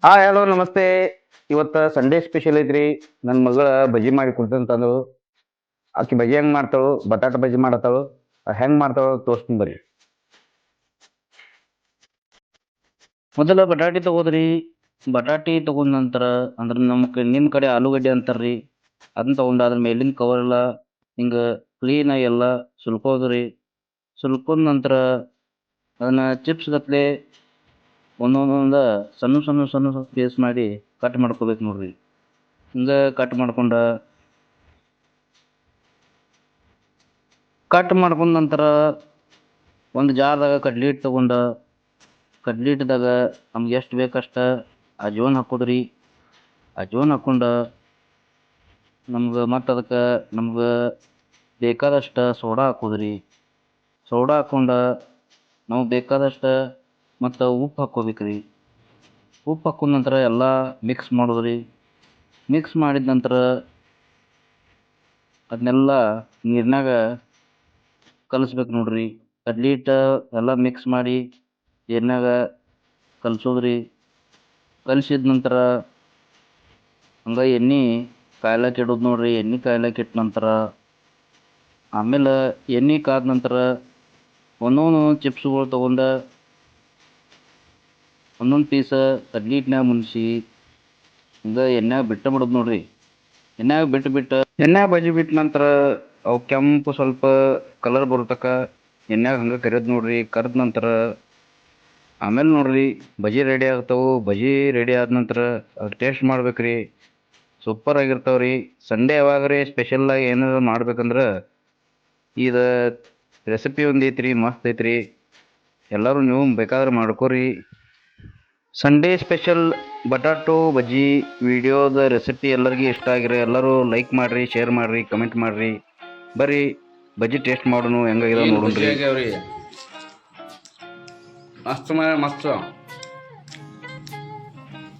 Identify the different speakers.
Speaker 1: Hello ನಮಸ್ತೆ. ಇವತ್ತ Sunday special ಐತ್ರಿ. ನನ್ನ ಮಗಳ ಬಜ್ಜಿ ಮಾಡಿ ಕೊಡ್ತಂತಂದು. ಆಕಿ ಬಜ್ಜಿ ಹೆಂಗ್ ಮಾಡ್ತಾಳು, ಬಟಾಟ ಬಜ್ಜಿ ಮಾಡತ್ತಾಳು. ಹೆಂಗ್ ಮಾಡ್ತಾಳು ತೋರಿಸ್ತೀನಿ ಬರ್ರಿ. ಮೊದಲ ಬಟಾಟಿ ತಗೋದ್ರಿ. ಬಟಾಟಿ ತಗೊಂಡ ನಂತರ ನಿಮ್ಮ ಕಡೆ ಆಲೂಗಡ್ಡೆ ಅಂತಾರ್ರಿ. ಅದನ್ನ ತಗೊಂಡು ಅದ್ರ ಮೇಲಿನ ಕವರ್ ಎಲ್ಲ ಹಿಂಗ ಕ್ಲೀನ್ ಆಗಿ ಎಲ್ಲ ಸುಲ್ಕೋದ್ರಿ. ಸುಲ್ಕೊಂಡ ನಂತರ ಅದನ್ನ ಚಿಪ್ಸ್ ಗತ್ಲೆ ಒಂದೊಂದ ಸಣ್ಣ ಸಣ್ಣ ಸಣ್ಣ ಪೀಸ್ ಮಾಡಿ ಕಟ್ ಮಾಡ್ಕೋಬೇಕು ನೋಡ್ರಿ. ಹಿಂಗ ಕಟ್ ಮಾಡ್ಕೊಂಡ ನಂತರ ಒಂದು ಜಾರ್ದಾಗ ಕಡ್ಲಿ ಹಿಟ್ಟು ತಗೊಂಡ ಕಡ್ಲಿ ಹಿಟ್ಟದಾಗ ನಮ್ಗೆ ಎಷ್ಟು ಬೇಕಷ್ಟ ಅಜ್ವಾನ್ ಹಾಕೋದ್ರಿ. ಅಜ್ವಾನ್ ಹಾಕೊಂಡ ಅದಕ್ಕೆ ನಮ್ಗೆ ಬೇಕಾದಷ್ಟು ಸೋಡಾ ಹಾಕೋದ್ರಿ. ಸೋಡಾ ಹಾಕೊಂಡ ನಮ್ಗೆ ಬೇಕಾದಷ್ಟು ಮತ್ತು ಉಪ್ಪು ಹಾಕ್ಕೋಬೇಕ್ರಿ. ಉಪ್ಪು ಹಾಕೊಂಡ ನಂತರ ಎಲ್ಲ ಮಿಕ್ಸ್ ಮಾಡೋದ್ರಿ. ಮಿಕ್ಸ್ ಮಾಡಿದ ನಂತರ ಅದನ್ನೆಲ್ಲ ನೀರಿನಾಗ ಕಲಿಸ್ಬೇಕು ನೋಡ್ರಿ. ಕಡ್ಲಿ ಹಿಟ್ಟು ಎಲ್ಲ ಮಿಕ್ಸ್ ಮಾಡಿ ನೀರಿನಾಗ ಕಲಸೋದ್ರಿ. ಕಲಿಸಿದ ನಂತರ ಹಂಗೆ ಎಣ್ಣೆ ಕಾಯ್ಲಕ್ಕೆ ಇಡೋದು ನೋಡ್ರಿ. ಎಣ್ಣೆ ಕಾಯ್ಲಕ್ಕೆ ಇಟ್ಟ ನಂತರ ಆಮೇಲೆ ಎಣ್ಣೆ ಕಾದ ನಂತರ ಒಂದೊಂದು ಚಿಪ್ಸ್ಗಳು ತಗೊಂಡ ಒಂದೊಂದು ಪೀಸ ಕಡ್ಲಿ ಹಿಟ್ಟಿನಾಗ ಮುನ್ಸಿ ಹಿಂಗೆ ಎಣ್ಣೆಗೆ ಬಿಡೋದು ನೋಡ್ರಿ. ಎಣ್ಣೆಗೆ ಬಜ್ಜಿ ಬಿಟ್ಟ ನಂತರ ಅವು ಕೆಂಪು ಸ್ವಲ್ಪ ಕಲರ್ ಬರೋತಕ ಎಣ್ಣೆಗೆ ಹಂಗೆ ಕರಿಯೋದು ನೋಡ್ರಿ. ಕರೆದ ನಂತರ ಆಮೇಲೆ ನೋಡ್ರಿ ಬಜ್ಜಿ ರೆಡಿ ಆಗ್ತಾವೆ. ಬಜ್ಜಿ ರೆಡಿ ಆದ ನಂತರ ಅದು ಟೇಸ್ಟ್ ಮಾಡ್ಬೇಕ್ರಿ. ಸೂಪರ್ ಆಗಿರ್ತಾವ್ರಿ. ಸಂಡೇ ಯಾವಾಗ್ರಿ ಸ್ಪೆಷಲ್ಲಾಗಿ ಏನಾದ್ರು ಮಾಡ್ಬೇಕಂದ್ರೆ ಇದು ರೆಸಿಪಿ ಒಂದು ಐತ್ರಿ, ಮಸ್ತ್ ಐತ್ರಿ. ಎಲ್ಲರೂ ನೀವು ಬೇಕಾದ್ರೆ ಮಾಡ್ಕೋರಿ. ಸಂಡೇ ಸ್ಪೆಷಲ್ ಬಟಾಟೋ ಬಜ್ಜಿ ವಿಡಿಯೋದ ರೆಸಿಪಿ ಎಲ್ಲರಿಗೂ ಇಷ್ಟ ಆಗಿರಿ. ಎಲ್ಲರೂ ಲೈಕ್ ಮಾಡಿರಿ, ಶೇರ್ ಮಾಡಿರಿ, ಕಮೆಂಟ್ ಮಾಡಿರಿ. ಬರ್ರಿ ಬಜ್ಜಿ ಟೇಸ್ಟ್ ಮಾಡೋಣ ಹೆಂಗಾಗಿದೆ ನೋಡೋಣ್ರಿ.
Speaker 2: ಮಸ್ತ್ ಮಸ್ತ್